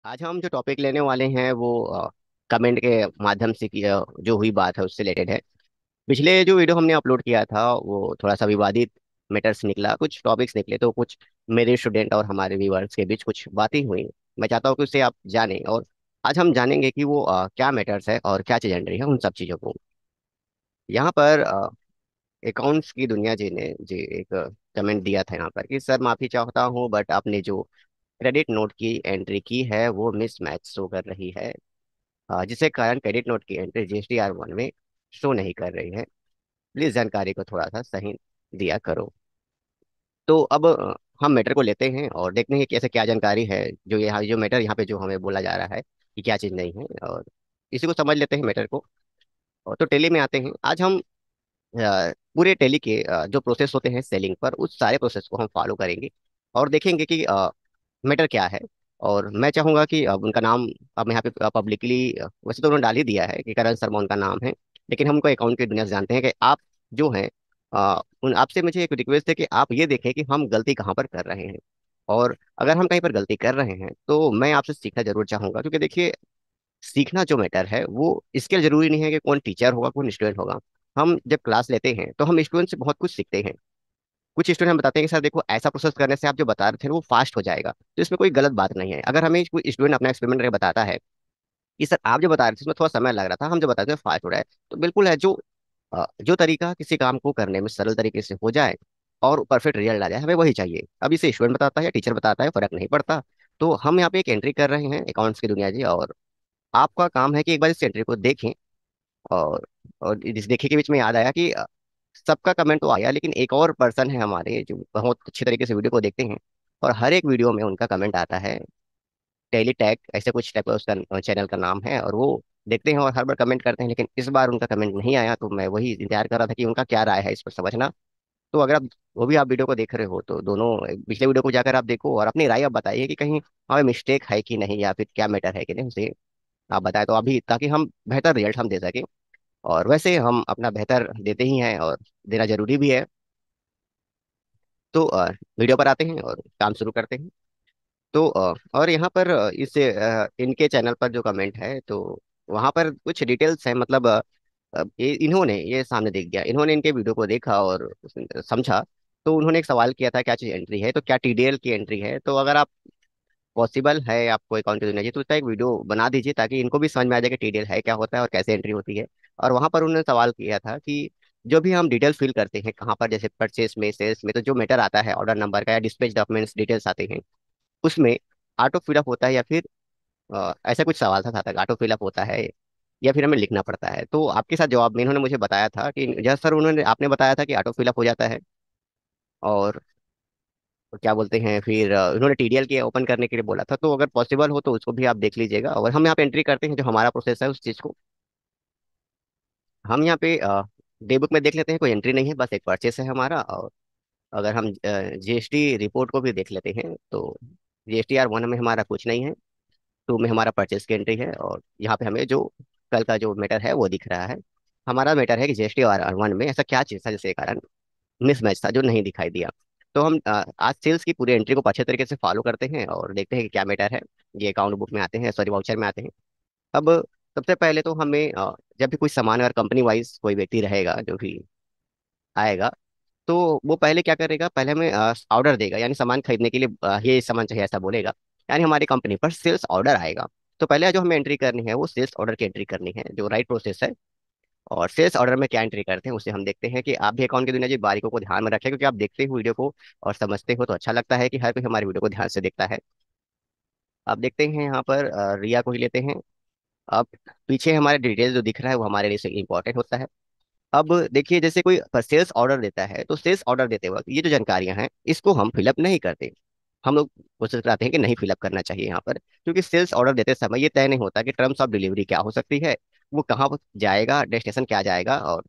आज हम जो टॉपिक लेने वाले हैं वो कमेंट के माध्यम से की जो हुई बात है उससे रिलेटेड है। पिछले जो वीडियो हमने अपलोड किया था वो थोड़ा सा विवादित मैटर्स निकला, कुछ टॉपिक्स निकले, तो कुछ मेरे स्टूडेंट और हमारे व्यूअर्स के बीच कुछ बातें हुई। मैं चाहता हूँ कि उससे आप जानें, और आज हम जानेंगे कि वो क्या मैटर्स है और क्या चीज़ चल रही है उन सब चीज़ों को। यहाँ पर अकाउंट्स की दुनिया जी एक कमेंट दिया था यहाँ पर कि सर माफ़ी चाहता हूँ, बट आपने जो क्रेडिट नोट की एंट्री की है वो मिसमैच शो कर रही है, जिसके कारण क्रेडिट नोट की एंट्री GSTR 1 में शो नहीं कर रही है। प्लीज जानकारी को थोड़ा सा सही दिया करो। तो अब हम मैटर को लेते हैं और देखते हैं कि कैसे क्या जानकारी है, जो यहाँ जो मैटर यहाँ पे जो हमें बोला जा रहा है कि क्या चीज़ नहीं है, और इसी को समझ लेते हैं मैटर को। और तो टेली में आते हैं। आज हम पूरे टेली के जो प्रोसेस होते हैं सेलिंग पर, उस सारे प्रोसेस को हम फॉलो करेंगे और देखेंगे कि मैटर क्या है। और मैं चाहूंगा कि अब उनका नाम, अब यहाँ पे पब्लिकली वैसे तो उन्होंने डाल ही दिया है कि करण शर्मा उनका नाम है, लेकिन हम उनको अकाउंट की दुनिया से जानते हैं कि आप जो हैं, उन आपसे मुझे एक रिक्वेस्ट है कि आप ये देखें कि हम गलती कहाँ पर कर रहे हैं। और अगर हम कहीं पर गलती कर रहे हैं तो मैं आपसे सीखना जरूर चाहूंगा, क्योंकि देखिए, सीखना जो मैटर है वो इसके जरूरी नहीं है कि कौन टीचर होगा कौन स्टूडेंट होगा। हम जब क्लास लेते हैं तो हम स्टूडेंट से बहुत कुछ सीखते हैं। कुछ स्टूडेंट हम बताते हैं कि सर देखो, ऐसा प्रोसेस करने से आप जो बता रहे थे वो फास्ट हो जाएगा, तो इसमें कोई गलत बात नहीं है। अगर हमें कोई स्टूडेंट अपना एक्सपेरिमेंट करके बताता है कि सर आप जो बता रहे थे इसमें थोड़ा समय लग रहा था, हम जो बताते हैं फास्ट हो रहा है, तो बिल्कुल है जो तरीका किसी काम को करने में सरल तरीके से हो जाए और परफेक्ट रिजल्ट आ जाए, हमें वही चाहिए। अब इसे स्टूडेंट बताता है या टीचर बताता है, फर्क नहीं पड़ता। तो हम यहाँ पे एक एंट्री कर रहे हैं अकाउंट्स की दुनिया जी, और आपका काम है कि एक बार इस एंट्री को देखें। और इस देखे के बीच में याद आया कि सबका कमेंट तो आया, लेकिन एक और पर्सन है हमारे जो बहुत अच्छी तरीके से वीडियो को देखते हैं, और हर एक वीडियो में उनका कमेंट आता है। डेली टैग ऐसे कुछ टाइप का उसका चैनल का नाम है, और वो देखते हैं और हर बार कमेंट करते हैं, लेकिन इस बार उनका कमेंट नहीं आया, तो मैं वही इंतजार कर रहा था कि उनका क्या राय है इस पर समझना। तो अगर आप वो भी आप वीडियो को देख रहे हो तो दोनों पिछले वीडियो को जाकर आप देखो और अपनी राय आप बताइए कि कहीं हमें मिस्टेक है कि नहीं, या फिर क्या मैटर है कि नहीं, उसे आप बताएं तो अभी, ताकि हम बेहतर रिजल्ट हम दे सकें। और वैसे हम अपना बेहतर देते ही हैं और देना जरूरी भी है। तो वीडियो पर आते हैं और काम शुरू करते हैं। तो और यहाँ पर इनके चैनल पर जो कमेंट है, तो वहाँ पर कुछ डिटेल्स है, मतलब इन्होंने ये सामने देख गया, इन्होंने इनके वीडियो को देखा और समझा। तो उन्होंने एक सवाल किया था क्या चीज़ एंट्री है, तो क्या TDL की एंट्री है। तो अगर आप पॉसिबल है आपको अकाउंट देना चाहिए तो उसका एक वीडियो बना दीजिए, ताकि इनको भी समझ में आ जाए कि TDL है क्या होता है और कैसे एंट्री होती है। और वहां पर उन्होंने सवाल किया था कि जो भी हम डिटेल फिल करते हैं कहाँ पर, जैसे परचेस में, सेल्स में, तो जो मैटर आता है ऑर्डर नंबर का या डिस्पैच डॉक्यूमेंट्स डिटेल्स आते हैं, उसमें ऑटो फिलअप होता है या फिर ऐसा कुछ सवाल था था ऑटो फिलअप होता है या फिर हमें लिखना पड़ता है। तो आपके साथ जवाब में इन्होंने मुझे बताया था कि जहाँ सर उन्होंने आपने बताया था कि ऑटो फिलअप हो जाता है, और क्या बोलते हैं फिर उन्होंने TDL के ओपन करने के लिए बोला था। तो अगर पॉसिबल हो तो उसको भी आप देख लीजिएगा, और हम यहाँ पे एंट्री करते हैं जो हमारा प्रोसेस है उस चीज़ को। हम यहाँ पे डे बुक में देख लेते हैं, कोई एंट्री नहीं है, बस एक परचेस है हमारा। और अगर हम GST रिपोर्ट को भी देख लेते हैं तो GSTR 1 में हमारा कुछ नहीं है, 2 में हमारा परचेस की एंट्री है, और यहाँ पे हमें जो कल का जो मैटर है वो दिख रहा है। हमारा मैटर है कि GSTR 1 में ऐसा क्या चीज़ था जिसके कारण मिसमैच था जो नहीं दिखाई दिया। तो हम आज सेल्स की पूरी एंट्री को अच्छे तरीके से फॉलो करते हैं और देखते हैं कि क्या मैटर है। ये अकाउंट बुक में आते हैं, सॉरी वाउचर में आते हैं। अब सबसे पहले तो हमें जब भी कोई सामान, अगर कंपनी वाइज कोई व्यक्ति रहेगा जो भी आएगा, तो वो पहले क्या करेगा, पहले हमें ऑर्डर देगा, यानी सामान खरीदने के लिए ये सामान चाहिए ऐसा बोलेगा, यानी हमारी कंपनी पर सेल्स ऑर्डर आएगा। तो पहले जो हमें एंट्री करनी है वो सेल्स ऑर्डर की एंट्री करनी है, जो राइट प्रोसेस है। और सेल्स ऑर्डर में क्या एंट्री करते हैं उसे हम देखते हैं कि आप भी अकाउंट की दुनिया जी बारीकों को ध्यान में रखें, क्योंकि आप देखते हो वीडियो को और समझते हो तो अच्छा लगता है कि हर कोई हमारी वीडियो को ध्यान से देखता है। आप देखते हैं यहाँ पर रिया को ही लेते हैं। अब पीछे हमारे डिटेल जो दिख रहा है वो हमारे लिए इंपॉर्टेंट होता है। अब देखिए, जैसे कोई सेल्स ऑर्डर देता है तो सेल्स ऑर्डर देते वक्त ये जो जानकारियां हैं इसको हम फिलअप नहीं करते। हम लोग कोशिश कराते हैं कि नहीं फिलअप करना चाहिए यहाँ पर, क्योंकि सेल्स ऑर्डर देते समय ये तय नहीं होता कि टर्म्स ऑफ डिलीवरी क्या हो सकती है, वो कहाँ पर जाएगा, डेस्टिनेशन क्या जाएगा, और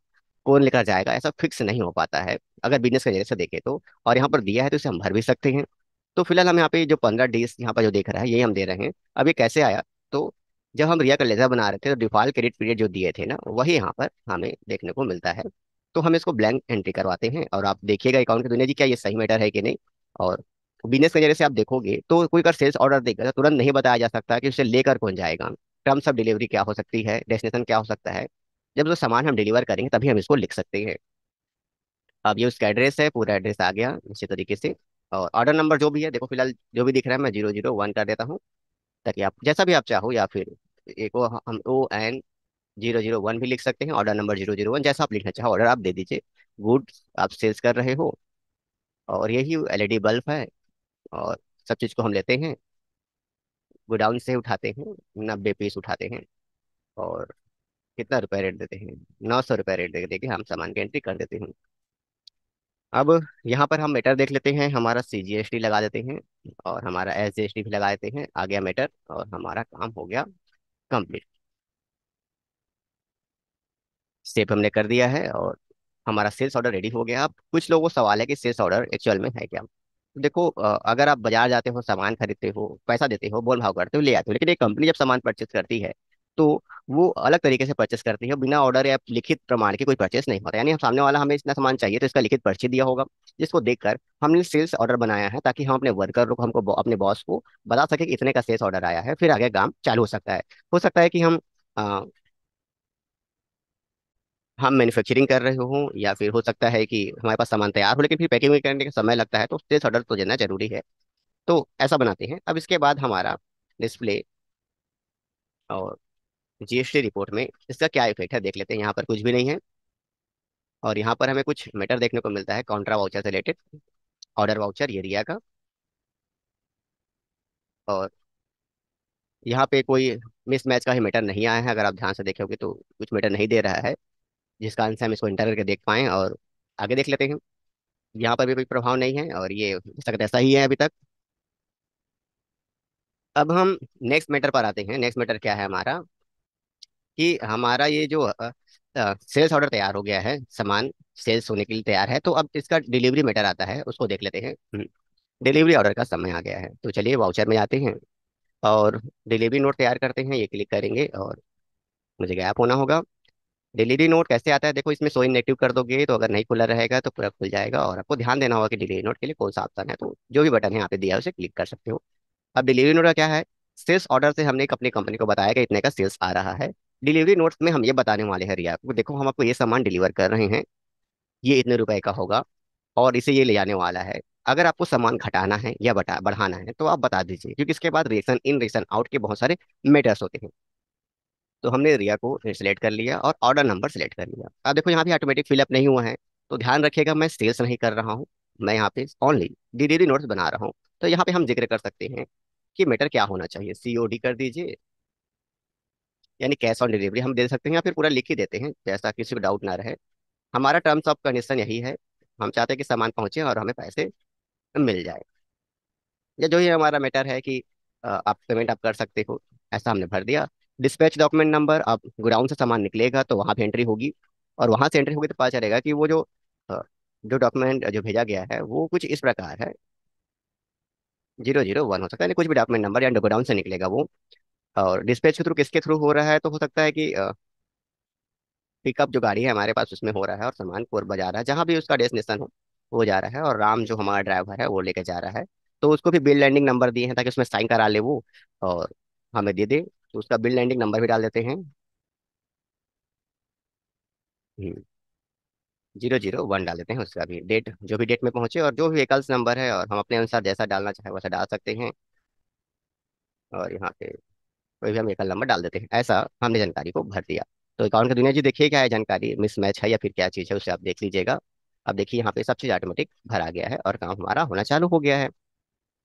कौन लेकर जाएगा, ऐसा फिक्स नहीं हो पाता है अगर बिजनेस के नजरिए से देखें तो। और यहाँ पर दिया है तो इसे हम भर भी सकते हैं। तो फिलहाल हम यहाँ पे जो 15 डेज यहाँ पर जो देख रहा है ये हम दे रहे हैं। अब ये कैसे आया, तो जब हम रिया का लेजर बना रहे थे तो डिफॉल्ट क्रेडिट पीरियड जो दिए थे ना वही यहाँ पर हमें देखने को मिलता है। तो हम इसको ब्लैंक एंट्री करवाते हैं और आप देखिएगा अकाउंट की दुनिया जी क्या ये सही मैटर है कि नहीं। और बिजनेस के नजरिए से आप देखोगे तो कोई अगर सेल्स ऑर्डर देगा तो तुरंत नहीं बताया जा सकता कि उसे लेकर कौन जाएगा, टर्म्स ऑफ डिलीवरी क्या हो सकती है, डेस्टिनेशन क्या हो सकता है। जब जो सामान हम डिलीवर करेंगे तभी हम इसको लिख सकते हैं। अब ये उसका एड्रेस है, पूरा एड्रेस आ गया इसी तरीके से। और ऑर्डर नंबर जो भी है, देखो फिलहाल जो भी दिख रहा है मैं 001 कर देता हूँ, ताकि आप जैसा भी आप चाहो, या फिर एक वो हम ON 001 भी लिख सकते हैं, ऑर्डर नंबर 001, जैसा आप लिखना चाहो ऑर्डर आप दे दीजिए। गुड्स आप सेल्स कर रहे हो, और यही LED बल्ब है। और सब चीज़ को हम लेते हैं, गोडाउन से उठाते हैं, 90 पीस उठाते हैं। और कितना रुपए रेट देते हैं, 900 रुपये रेट दे देके हम सामान की एंट्री कर देते हैं। अब यहाँ पर हम मीटर देख लेते हैं, हमारा CGST लगा देते हैं, और हमारा SGST भी लगा देते हैं, आ गया मीटर, और हमारा काम हो गया कंप्लीट। स्टेप हमने कर दिया है, और हमारा सेल्स ऑर्डर रेडी हो गया। अब कुछ लोगों को सवाल है कि सेल्स ऑर्डर एक्चुअल में है क्या। तो देखो, अगर आप बाजार जाते हो, सामान खरीदते हो, पैसा देते हो, मोल भाव करते हो, ले आते हो, लेकिन एक कंपनी जब सामान परचेस करती है तो वो अलग तरीके से परचेस करती है, बिना ऑर्डर या लिखित प्रमाण के कोई परचेस नहीं होता। यानी हम सामने वाला हमें इतना सामान चाहिए तो इसका लिखित पर्ची दिया होगा, जिसको देखकर हमने सेल्स ऑर्डर बनाया है, ताकि हम अपने वर्कर को, हमको अपने बॉस को बता सके कि इतने का सेल्स ऑर्डर आया है, फिर आगे काम चालू हो सकता है। हो सकता है कि हम मैन्युफैक्चरिंग कर रहे हो, या फिर हो सकता है कि हमारे पास सामान तैयार हो लेकिन फिर पैकिंग करने का समय लगता है, तो सेल्स ऑर्डर तो देना जरूरी है। तो ऐसा बनाते हैं। अब इसके बाद हमारा डिस्प्ले और GST रिपोर्ट में इसका क्या इफेक्ट है देख लेते हैं। यहाँ पर कुछ भी नहीं है, और यहाँ पर हमें कुछ मैटर देखने को मिलता है कॉन्ट्रा वाउचर से रिलेटेड। ऑर्डर वाउचर ये रिया का, और यहाँ पे कोई मिसमैच का ही मैटर नहीं आया है, अगर आप ध्यान से देखोगे तो कुछ मैटर नहीं दे रहा है, जिसका आंसर हम इसको इंटर करके देख पाएं। और आगे देख लेते हैं, यहाँ पर भी कोई प्रभाव नहीं है, और ये जैसा का तैसा ही है अभी तक। अब हम नेक्स्ट मैटर पर आते हैं। नेक्स्ट मैटर क्या है हमारा, कि हमारा ये जो सेल्स ऑर्डर तैयार हो गया है, सामान सेल्स होने के लिए तैयार है, तो अब इसका डिलीवरी मैटर आता है, उसको देख लेते हैं। डिलीवरी ऑर्डर का समय आ गया है, तो चलिए वाउचर में जाते हैं, और डिलीवरी नोट तैयार करते हैं, ये क्लिक करेंगे, और मुझे गैप होना होगा। डिलीवरी नोट कैसे आता है, देखो इसमें शो इन नेटिव कर दोगे तो अगर नहीं खुला रहेगा तो पूरा खुल जाएगा, और आपको ध्यान देना होगा कि डिलीवरी नोट के लिए कौन सा ऑप्शन है, तो जो भी बटन है यहाँ पे दिया है उसे क्लिक कर सकते हो। अब डिलीवरी नोट का क्या है, सेल्स ऑर्डर से हमने एक अपनी कंपनी को बताया कि इतने का सेल्स आ रहा है। डिलीवरी नोट्स में हम ये बताने वाले हैं रिया को, देखो हम आपको ये सामान डिलीवर कर रहे हैं, ये इतने रुपए का होगा, और इसे ये ले जाने वाला है। अगर आपको सामान घटाना है या बढ़ाना है तो आप बता दीजिए, क्योंकि इसके बाद रिएक्शन इन रिएक्शन आउट के बहुत सारे मेटर्स होते हैं। तो हमने रिया को सिलेक्ट कर लिया और ऑर्डर नंबर सिलेक्ट कर लिया। अब देखो यहाँ पे ऑटोमेटिक फिलअप नहीं हुआ है, तो ध्यान रखिएगा मैं सेल्स नहीं कर रहा हूँ, मैं यहाँ पे ओनली डिलीवरी नोट्स बना रहा हूँ। तो यहाँ पे हम जिक्र कर सकते हैं कि मैटर क्या होना चाहिए, COD कर दीजिए, यानी कैश ऑन डिलीवरी हम दे सकते हैं, या फिर पूरा लिख ही देते हैं जैसा किसी को डाउट ना रहे। हमारा टर्म्स ऑफ कंडीशन यही है, हम चाहते हैं कि सामान पहुंचे और हमें पैसे मिल जाए। या जो ही हमारा मैटर है कि आप पेमेंट आप कर सकते हो, ऐसा हमने भर दिया। डिस्पैच डॉक्यूमेंट नंबर, आप गोडाउन से सामान निकलेगा तो वहाँ पे एंट्री होगी, और वहाँ से एंट्री होगी तो पता चलेगा कि वो अ, जो डॉक्यूमेंट जो भेजा गया है वो कुछ इस प्रकार है, 001 हो सकता है, कुछ भी डॉक्यूमेंट नंबर या गोडाउन से निकलेगा वो। और डिस्पैच के थ्रू किसके थ्रू हो रहा है, तो हो सकता है कि पिकअप जो गाड़ी है हमारे पास उसमें हो रहा है, और सामान कोर बजा रहा है, जहाँ भी उसका डेस्टिनेशन हो वो जा रहा है, और राम जो हमारा ड्राइवर है वो लेके जा रहा है। तो उसको भी बिल लैंडिंग नंबर दिए हैं ताकि उसमें साइन करा ले वो, और हमें दे दे, तो उसका बिल लैंडिंग नंबर भी डाल देते हैं। 001 डाल देते हैं, उसका भी डेट, जो भी डेट में पहुंचे, और जो भी व्हीकल्स नंबर है, और हम अपने अनुसार जैसा डालना चाहे वैसा डाल सकते हैं। और यहाँ पे कोई भी हम व्हीकल नंबर डाल देते हैं, ऐसा हमने जानकारी को भर दिया। तो अकाउंट का दुनिया जी देखिए क्या है जानकारी, मिसमैच है या फिर क्या चीज़ है उसे आप देख लीजिएगा। अब देखिए यहाँ पे सब चीज़ ऑटोमेटिक भरा गया है, और काम हमारा होना चालू हो गया है।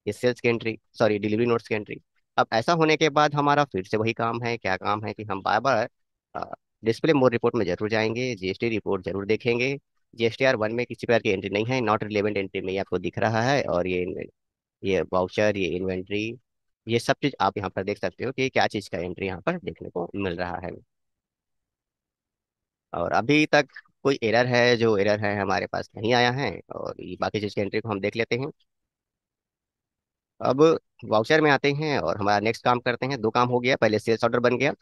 ये सेल्स की एंट्री, सॉरी डिलीवरी नोट्स की एंट्री। अब ऐसा होने के बाद हमारा फिर से वही काम है, क्या काम है कि हम बार बार डिस्प्ले मोड रिपोर्ट में जरूर जाएंगे, GST रिपोर्ट जरूर देखेंगे। GSTR 1 में किसी प्रकार की एंट्री नहीं है, नॉट रिलेवेंट एंट्री में ये आपको दिख रहा है, और ये वाउचर, ये इन्वेंट्री, ये सब चीज आप यहाँ पर देख सकते हो कि क्या चीज का एंट्री यहाँ पर देखने को मिल रहा है। और अभी तक कोई एरर है, जो एरर है हमारे पास नहीं आया है, और ये बाकी चीज की एंट्री को हम देख लेते हैं। अब वाउचर में आते हैं और हमारा नेक्स्ट काम करते हैं। दो काम हो गया, पहले सेल्स ऑर्डर बन गया,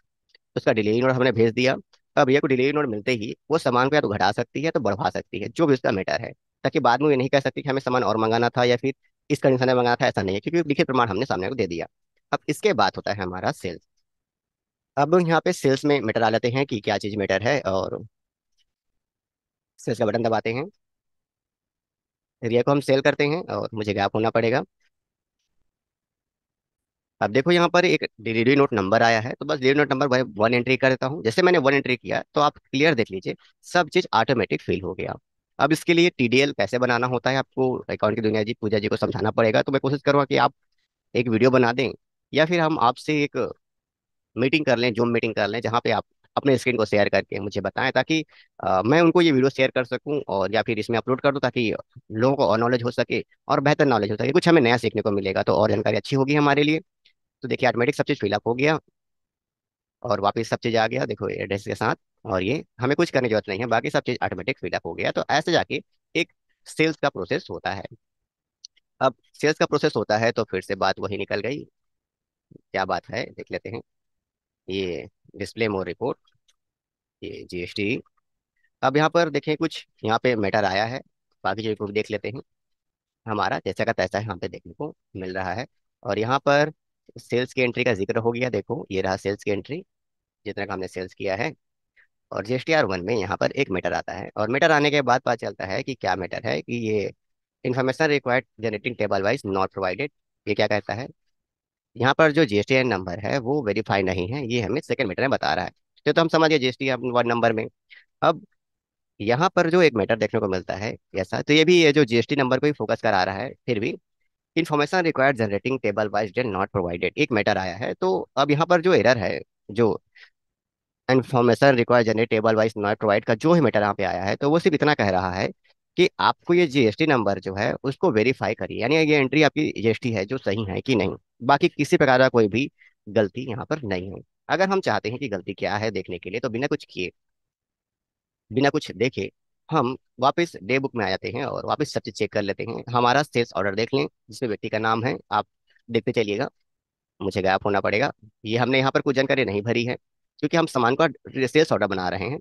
उसका डिलीवरी नोट हमने भेज दिया। अब भैया को डिलीवरी नोट मिलते ही वो सामान को या तो घटा सकती है तो बढ़वा सकती है, जो भी उसका मैटर है, ताकि बाद में ये नहीं कह सकती कि हमें सामान और मंगाना था, या फिर इस कंडीशन में मंगाना था ऐसा नहीं है, क्योंकि लिखित प्रमाण हमने सामने को दे दिया। अब इसके बाद होता है हमारा सेल्स। अब यहाँ पे सेल्स में मैटर आ जाते हैं कि क्या चीज़ मैटर है, और सेल्स का बटन दबाते हैं, एरिया को हम सेल करते हैं और मुझे गैप होना पड़ेगा। अब देखो यहाँ पर एक डिलीवरी नोट नंबर आया है, तो बस delivery note number one entry कर देता हूँ। जैसे मैंने वन एंट्री किया तो आप क्लियर देख लीजिए, सब चीज़ ऑटोमेटिक फिल हो गया। अब इसके लिए टीडीएल कैसे बनाना होता है आपको अकाउंट की दुनिया जी पूजा जी को समझाना पड़ेगा, तो मैं कोशिश करूँगा कि आप एक वीडियो बना दें, या फिर हम आपसे एक मीटिंग कर लें, जूम मीटिंग कर लें, जहाँ पे आप अपने स्क्रीन को शेयर करके मुझे बताएं, ताकि मैं उनको ये वीडियो शेयर कर सकूं, और या फिर इसमें अपलोड कर दूं, ताकि लोगों को और नॉलेज हो सके और बेहतर नॉलेज हो सके, कुछ हमें नया सीखने को मिलेगा, तो और जानकारी अच्छी होगी हमारे लिए। तो देखिए ऑटोमेटिक सब चीज़ फिलअप हो गया, और वापस सब चीज़ आ गया देखो एड्रेस के साथ। और ये हमें कुछ करने की जरूरत नहीं है, बाकी सब चीज़ ऑटोमेटिक फिलअप हो गया। तो ऐसे जाके एक सेल्स का प्रोसेस होता है। अब सेल्स का प्रोसेस होता है तो फिर से बात वही निकल गई। क्या बात है देख लेते हैं। ये डिस्प्ले मोर रिपोर्ट, ये जीएसटी। अब यहाँ पर देखें कुछ यहाँ पे मैटर आया है, बाकी चीज़ों को भी देख लेते हैं। हमारा जैसा का तैसा यहाँ पे देखने को मिल रहा है। और यहाँ पर सेल्स की एंट्री का जिक्र हो गया, देखो ये रहा सेल्स की एंट्री, जितना का हमने सेल्स किया है। और जीएसटीआर 1 में यहाँ पर एक मीटर आता है, और मीटर आने के बाद पता चलता है कि क्या मैटर है, कि ये information required generating table wise not provided. ये क्या कहता है, यहाँ पर जो जीएसटीआर नंबर है वो वेरीफाई नहीं है, ये हमें सेकंड मीटर में बता रहा है। तो हम समझिए जीएसटीआर 1 नंबर में। अब यहाँ पर जो एक मैटर देखने को मिलता है ऐसा, तो ये भी ये जो जीएसटी नंबर को ही फोकस करा रहा है, फिर भी information required generating table wise date not provided एक मैटर आया है। तो अब यहाँ पर जो एरर है, जो information required generate table wise not provide का जो ही मैटर यहाँ पे आया है, तो वो सिर्फ इतना कह रहा है कि आपको ये जीएसटी नंबर जो है उसको वेरीफाई करिए, यानी ये एंट्री आपकी जीएसटी है जो सही है कि नहीं। बाकी किसी प्रकार का कोई भी गलती यहाँ पर नहीं है। अगर हम चाहते हैं कि गलती क्या है देखने के लिए, तो बिना कुछ किए, बिना कुछ देखे, हम वापस डे बुक में आ जाते हैं और वापस सब चीज चेक कर लेते हैं। हमारा सेल्स ऑर्डर देख लें, जिसमें व्यक्ति का नाम है, आप देखते चलिएगा, मुझे गैप होना पड़ेगा। ये हमने यहाँ पर कुछ जानकारी नहीं भरी है, क्योंकि हम सामान का सेल्स ऑर्डर बना रहे हैं।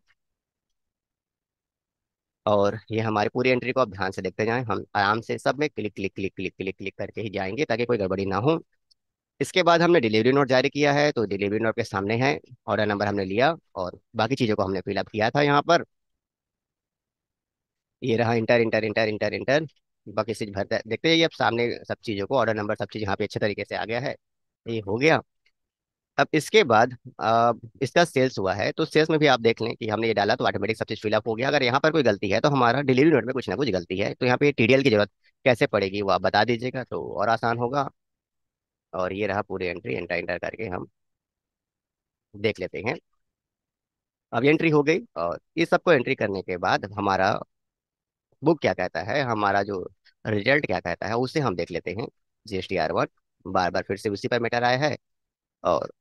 और ये हमारी पूरी एंट्री को आप ध्यान से देखते जाएं, हम आराम से सब में click click click click click click करके ही जाएंगे, ताकि कोई गड़बड़ी ना हो। इसके बाद हमने डिलीवरी नोट जारी किया है, तो डिलीवरी नोट के सामने है, ऑर्डर नंबर हमने लिया और बाकी चीज़ों को हमने फिलअप किया था यहाँ पर। ये रहा inter inter inter inter inter, बाकी चीज भरता है, देखते जाइए आप सामने सब चीज़ों को, ऑर्डर नंबर सब चीज़ यहाँ पे अच्छे तरीके से आ गया है। ये हो गया। अब इसके बाद इसका सेल्स हुआ है, तो सेल्स में भी आप देख लें कि हमने ये डाला तो ऑटोमेटिक सब चीज़ फिलअप हो गया। अगर यहाँ पर कोई गलती है तो हमारा डिलीवरी नोट में कुछ ना कुछ गलती है, तो यहाँ पे टीडीएल की जरूरत कैसे पड़ेगी वो आप बता दीजिएगा, तो और आसान होगा। और ये रहा पूरी एंट्री, एंटर एंटर करके हम देख लेते हैं। अब एंट्री हो गई, और इस सबको एंट्री करने के बाद हमारा बुक क्या कहता है, हमारा जो रिजल्ट क्या कहता है, उसे हम देख लेते हैं। जीएसटीआर 1 बार बार फिर से उसी पर मैटर आया है, और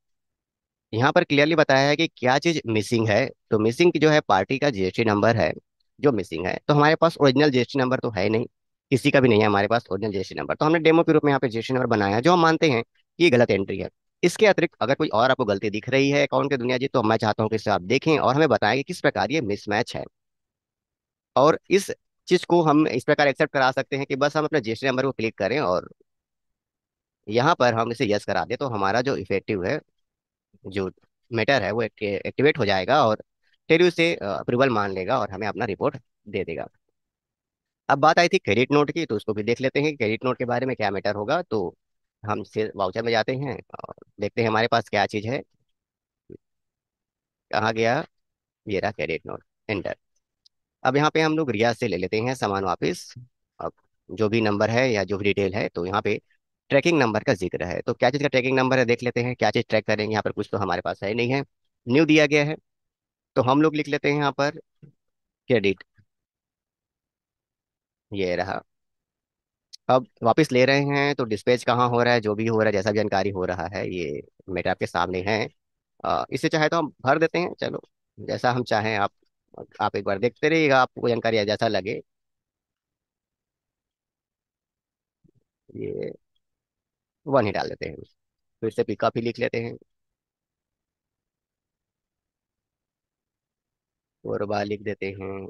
यहाँ पर क्लियरली बताया है कि क्या चीज़ मिसिंग है। तो मिसिंग की जो है पार्टी का जीएसटी नंबर है जो मिसिंग है। तो हमारे पास ओरिजिनल जीएसटी नंबर तो है नहीं, किसी का भी नहीं है हमारे पास ओरिजिनल जीएसटी नंबर, तो हमने डेमो के रूप में यहाँ पे जीएसटी नंबर बनाया है, जो हम मानते हैं कि ये गलत एंट्री है। इसके अतिरिक्त अगर कोई और आपको गलती दिख रही है अकाउंट के दुनिया जी, तो मैं चाहता हूँ कि इसे आप देखें और हमें बताएं कि किस प्रकार ये मिसमैच है। और इस चीज को हम इस प्रकार एक्सेप्ट करा सकते हैं कि बस हम अपने जीएसटी नंबर को क्लिक करें और यहाँ पर हम इसे यस करा दें, तो हमारा जो इफेक्टिव है, जो मैटर है वो एक्टिवेट हो जाएगा, और टेरी उसे अप्रूवल मान लेगा और हमें अपना रिपोर्ट दे देगा। अब बात आई थी क्रेडिट नोट की, तो उसको भी देख लेते हैं कि क्रेडिट नोट के बारे में क्या मैटर होगा। तो हम से वाउचर में जाते हैं और देखते हैं हमारे पास क्या चीज़ है, कहाँ गया, ये रहा क्रेडिट नोट, एंटर। अब यहाँ पे हम लोग रिया से ले लेते हैं सामान वापस। अब जो भी नंबर है या जो भी डिटेल है, तो यहाँ पे ट्रैकिंग नंबर का जिक्र है, तो क्या चीज़ का ट्रैकिंग नंबर है देख लेते हैं, क्या चीज़ ट्रैक करेंगे। यहाँ पर कुछ तो हमारे पास है नहीं है, न्यू दिया गया है, तो हम लोग लिख लेते हैं यहाँ पर क्रेडिट, ये रहा। अब वापस ले रहे हैं तो डिस्पैच कहाँ हो रहा है, जो भी हो रहा है, जैसा भी जानकारी हो रहा है, ये मेरे आपके सामने है। इसे चाहे तो हम भर देते हैं, चलो जैसा हम चाहें। आप एक बार देखते रहिएगा, आपको जानकारी जैसा लगे। ये 1 ही डाल देते हैं, फिर से पिकअप ही लिख लेते हैं, और बार लिख देते हैं।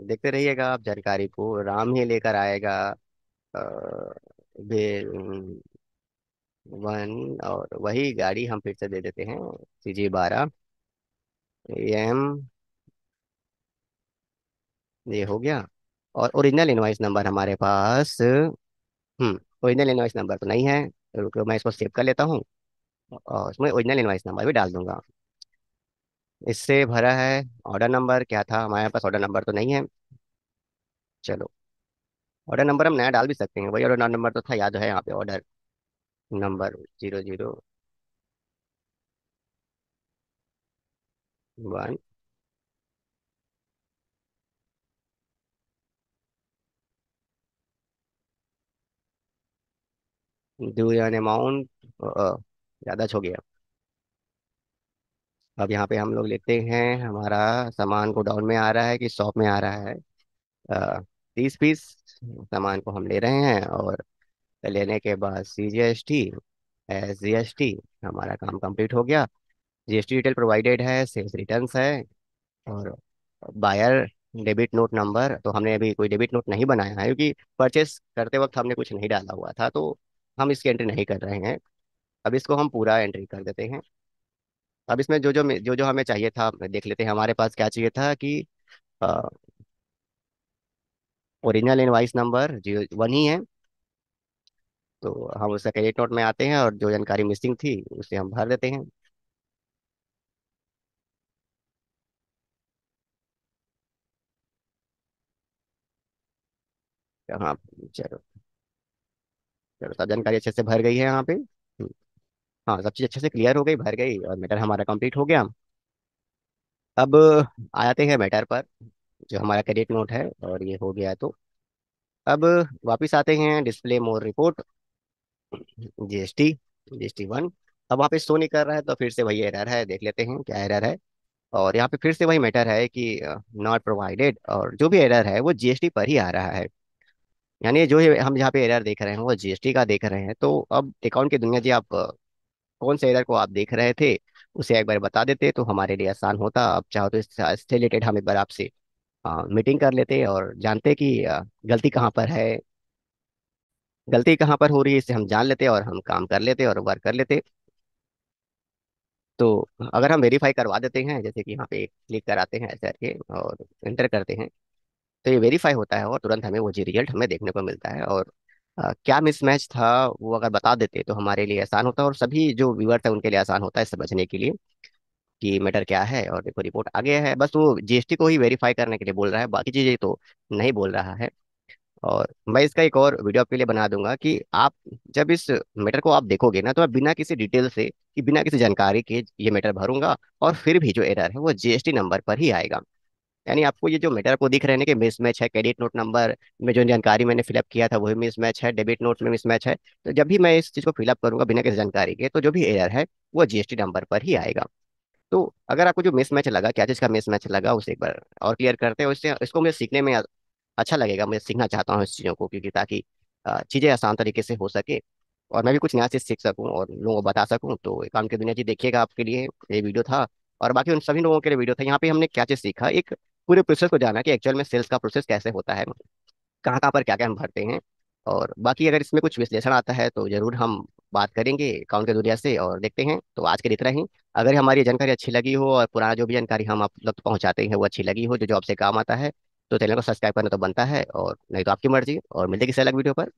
देखते रहिएगा आप जानकारी को, राम ही लेकर आएगा। वन, और वही गाड़ी हम फिर से दे देते हैं, CG12 AM। ये हो गया। और ओरिजिनल इनवॉइस नंबर हमारे पास, ओरिजिनल इनवॉइस नंबर तो नहीं है। रुको, मैं इसको सेव कर लेता हूँ और उसमें ओरिजिनल इनवॉइस नंबर भी डाल दूंगा। इससे भरा है। ऑर्डर नंबर क्या था हमारे पास? ऑर्डर नंबर तो नहीं है। चलो, ऑर्डर नंबर हम नया डाल भी सकते हैं, वही ऑर्डर नंबर तो था, याद है यहाँ पे order number 001। Due an amount, ज़्यादा हो गया। अब यहाँ पे हम लोग लेते हैं, हमारा सामान को डाउन में आ रहा है कि शॉप में आ रहा है? 30 पीस सामान को हम ले रहे हैं, और लेने के बाद CGST, SGST, हमारा काम कंप्लीट हो गया। GST डिटेल प्रोवाइडेड है, सेल्स रिटर्न्स है, और बायर डेबिट नोट नंबर तो हमने अभी कोई डेबिट नोट नहीं बनाया है, क्योंकि परचेस करते वक्त हमने कुछ नहीं डाला हुआ था, तो हम इसकी एंट्री नहीं कर रहे हैं। अब इसको हम पूरा एंट्री कर देते हैं। अब इसमें जो जो हमें चाहिए था देख लेते हैं, हमारे पास क्या चाहिए था कि ओरिजिनल इनवाइस नंबर जो वन ही है, तो हम उसका क्रेडिट नोट में आते हैं और जो जानकारी मिसिंग थी उसे हम भर देते हैं। हाँ, चलो। चलो, सब जानकारी अच्छे से भर गई है यहाँ पे। हाँ, सब चीज़ अच्छे से क्लियर हो गई, भर गई, और मैटर हमारा कंप्लीट हो गया। अब आते हैं मैटर पर, जो हमारा क्रेडिट नोट है और ये हो गया है, तो अब वापिस आते हैं डिस्प्ले मोर रिपोर्ट, GST 1। अब वहाँ पे शो नहीं कर रहा है, तो फिर से वही एरर है, देख लेते हैं क्या एरर है। और यहाँ पे फिर से वही मैटर है कि नॉट प्रोवाइडेड, और जो भी एरर है वो GST पर ही आ रहा है। यानी जो हम यहाँ पे एरर देख रहे हैं वो GST का देख रहे हैं। तो अब अकाउंट की दुनिया जी, आप कौन से एरर को आप देख रहे थे उसे एक बार बता देते तो हमारे लिए आसान होता। अब चाहो तो इससे रिलेटेड हम एक बार आपसे मीटिंग कर लेते और जानते कि गलती कहाँ पर है, गलती कहाँ पर हो रही है, इससे हम जान लेते और हम काम कर लेते और वर्क कर लेते। तो अगर हम वेरीफाई करवा देते हैं, जैसे कि यहाँ पे क्लिक कराते हैं ऐसे करके और एंटर करते हैं, तो ये वेरीफाई होता है और तुरंत हमें वो जी रिजल्ट हमें देखने को मिलता है। और क्या मिसमैच था वो अगर बता देते तो हमारे लिए आसान होता, और सभी जो व्यूअर्स है उनके लिए आसान होता है समझने के लिए कि मैटर क्या है। और देखो, रिपोर्ट आ गया है, बस वो GST को ही वेरीफाई करने के लिए बोल रहा है, बाकी चीजें तो नहीं बोल रहा है। और मैं इसका एक और वीडियो आपके लिए बना दूंगा कि आप जब इस मैटर को आप देखोगे ना, तो आप बिना किसी डिटेल से, कि बिना किसी जानकारी के ये मैटर भरूंगा, और फिर भी जो एरर है वो GST नंबर पर ही आएगा। यानी आपको ये जो मैटर को दिख रहे हैं कि मिसमैच है, क्रेडिट नोट नंबर में जो जानकारी मैंने फिलअप किया था वही मिसमैच है, डेबिट नोट में मिसमैच है, तो जब भी मैं इस चीज को फिलअप करूंगा बिना किसी जानकारी के, तो जो भी एरर है वो GST नंबर पर ही आएगा। तो अगर आपको जो मिसमैच लगा, क्या चीज़ का मिसमैच लगा, उसे एक बार और क्लियर करते हैं। उससे इसको मुझे सीखने में अच्छा लगेगा, मैं सीखना चाहता हूँ इस चीज़ों को, क्योंकि ताकि चीज़ें आसान तरीके से हो सके और मैं भी कुछ नया चीज़ सीख सकूँ और लोगों को बता सकूँ। तो काम की दुनिया जी देखिएगा, आपके लिए ये वीडियो था, और बाकी उन सभी लोगों के लिए वीडियो था। यहाँ पे हमने क्या चीज़ सीखा, एक पूरे प्रोसेस को जाना कि एक्चुअल में सेल्स का प्रोसेस कैसे होता है, कहाँ कहाँ पर क्या क्या हम भरते हैं। और बाकी अगर इसमें कुछ विश्लेषण आता है तो जरूर हम बात करेंगे अकाउंट के दुनिया से और देखते हैं। तो आज के लिए इतना ही। अगर हमारी ये जानकारी अच्छी लगी हो और पुराना जो भी जानकारी हम आप लोग तक पहुंचाते हैं वो अच्छी लगी हो, जो जॉब से काम आता है, तो चैनल को सब्सक्राइब करना तो बनता है, और नहीं तो आपकी मर्जी। और मिलते किसी अलग वीडियो पर।